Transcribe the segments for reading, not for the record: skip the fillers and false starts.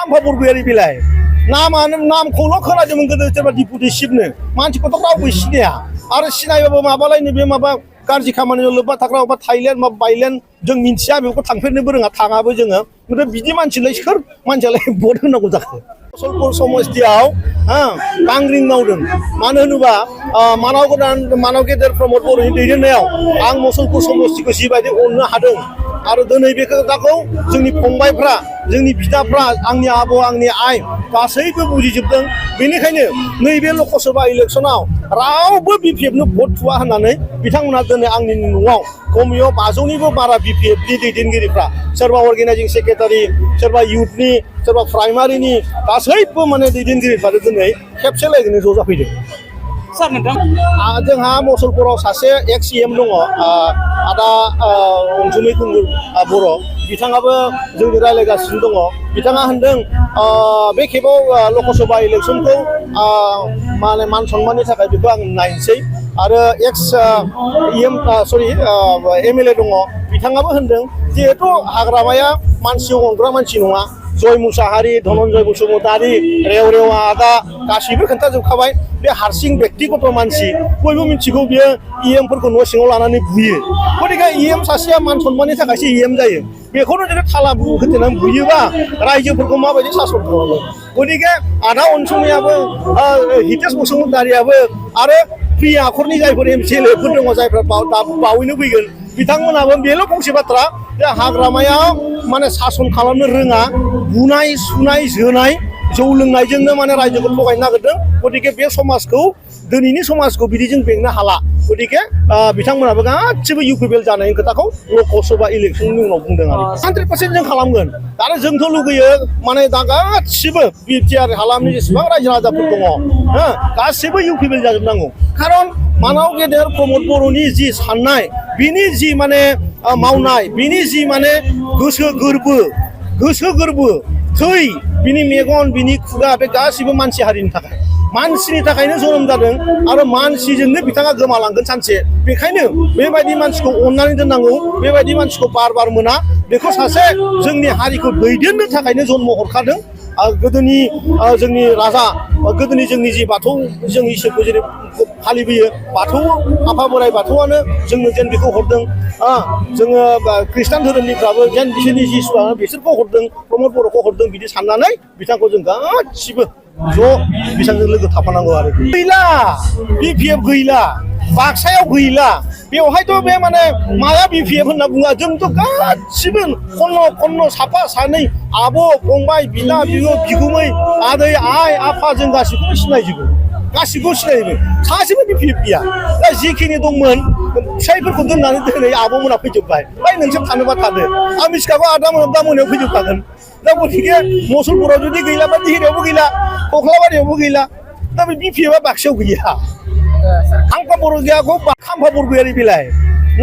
खाम्फा बरगयारि बिलाइ नामखौल' खोनादोंमोन गोदो सोरबा डिपुटिसिपनो मानसिखौथ' रावबो सिनाया आरो सिनायबाबो माबालायनो बे माबा गाज्रि खामानियाव लोब्बा थाग्रा माबा थाइलेण्ड माबा बाइलेण्ड जों मिन्थिया बेखौ थांफेरनोबो रोङा थाङाबो जोङो ओमफ्राय बिदि मानसिलाय सोर मानसियालाय भट होनांगौ जाखो मुसलपुर समस्तियाव गांग्रिं मावदों मानो होनोबा मानाव गेदेर प्रमद बर'नि दैदेननायाव आं मुसलपुर समस्तिखौ जिबायदि अननो हादों आरो दिनै बे खोथाखौ जोंनि फंबायफ्रा जोंनि बिदाफ्रा आंनि आबौ आंनि आइ गासैबो बुजिजोबदों बेनिखायनो नैबे लकसभा इलेक्सनाव रावबो बिपिएफनो भट थुवा होननानै बिथांमोना दिनै आंनि न'आव खमैयाव 500निबो बारा बिपिएफनि दैदेनगिरिफ्रा सोरबा अर्गेनाइजिं सेक्रेटारि सोरबा इउथनि सोरबा प्राइमारिनि गासैबो माने दैदेनगिरिफ्रानो दिनै खेबसे लागैनो ज' जाफैदों सार नोंथां जोंहा मुसलपुराव सासे एक्स सीएम दङ आदा अनसुमै कुंगुर बर' बिथाङाबो जोंनि रायज्लायगासिनो दङ बिथाङा होनदों बे खेबाव लकसभा इलेक्सनखौ माने मान सन्माननि थाखाय बेखौ आं नायनोसै आरो एक्स एमएलए दङ बिथाङाबो होनदों जिहेथु हाग्रामाया मानसि अनग्रा मानसि नङा जय मुसाहारि धनन्जय बसुमतारी रेवरेवा आदा गासिबो खोन्थाजोबखाबाय बे हारसिं बेक्तिगत मानसि बयबो मिथिगौ बियो इएमफोरखौ न' सिङाव लानानै बुयो गतिके इएम सासेया मान सन्माननि थाखायसो इएम जायो बेखौनो जुदि थाला होथेनानै बुयोबा रायजोफोरखौ माबायदि सासन खालामो गतिके आदा अनसुमैयाबो हितेश बसुमतारियाबो आरो प्रि आखरनि जायफोर एमसिएलएफोर दङ जायफ्रा बावैनो फैगोन बिथांमोनाबो बेल' फंसे बाथ्रा जे हाग्रामायाव माने सासन खालामनो रोङा बुनाय सुनाय जोनाय जौ लोंनायजोंनो माने रायजोखौ थगायनो नागिरदों गतिके बे समाजखौ दिनैनि समाजखौ बिदिजों बेंनो हाला गतिके बिथांमोनाबो गासिबो इउपिपिएल जानायनि खोथाखौ लकसभा इलेक्सननि उनाव बुंदों आरो 100% जों खालामगोन आरो जोंथ' लुगैयो माने दा गासिबो बिटिआर हालामनि जेसेबां रायजो राजाफोर दङ गासिबो इउपिपिएल जाजोबनांगौ खारन मानाव गेदेर प्रमद बर'नि जि साननाय बिनि जि माने मावनाय बिनि जि माने गोसो गोरबो थै बिनि मेगन बिनि खुगा बे गासिबो मानसि हारिनि थाखाय मानसिनि थाखायनो जोनोम जादों आरो मानसिजोंनो बिथाङा गोमालांगोन सानसे बेखायनो बेबायदि मानसिखौ अननानै दोननांगौ बेबायदि मानसिखौ बार मोना बेखौ सासे जोंनि हारिखौ दैदेननो थाखायनो जन्म हरखादों गोदोनि जोंनि राजा गोदोनि जोंनि जि बाथौ जों इसोरखौ जेरै फालिबोयो बाथौ आफा बोराइ बाथौआनो जोंनो जेन बेखौ हरदों जोङो ख्रिस्टान धोरोमनिफ्राबो जेन बिसोरनि जिसुआ बिसोरखौ हरदों प्रमद बर'खौ हरदों बिदि साननानै बिथांखौ जों गासिबो ज' बिथांजों लोगो थाफानांगौ आरो गैला बिपिएफ गैला बाक्सायाव गैला बेवहायथ' बे माने माया बिपिएफ होनना बुङा जोंथ' गासिबो खन्न साफा सानै आब' फंबाय बिदा बिगुमै आदै आइ आफा जों गासिखौबो सिनायजोबो सासेबो बिपिएफ गैया दा जिखिनि दंमोन फिसाइफोरखौ दोननानै दिनै आब'मोना फैजोबबाय नोंसोर थानोबा थादो आं मिथिखागौ दा मोनायाव फैजोबखागोन दा गतिके मुसलपुराव जुदि गैलाबा दिहिरायावबो गैला कख्लाबारियावबो गैला दा बे बिपिएफआ बाक्सायाव गैया खाम्फा बरगयारि बिलाइ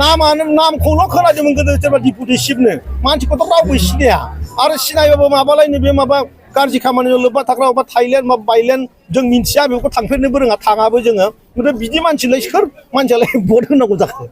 नामखौल' खोनादोंमोन गोदो सोरबा डिपुटिसिपनो मानसिखौथ' रावबो सिनाया आरो सिनायबाबो माबालायनो बे माबा गाज्रि खामानियाव लोब्बा थाग्रा माबा थाइलेण्ड माबा बाइलेण्ड जों मिन्थिया बेखौ थांफेरनोबो रोङा थाङाबो जोङो ओमफ्राय बिदि मानसिलाय सोर मानसियालाय भट होनांगौ जाखो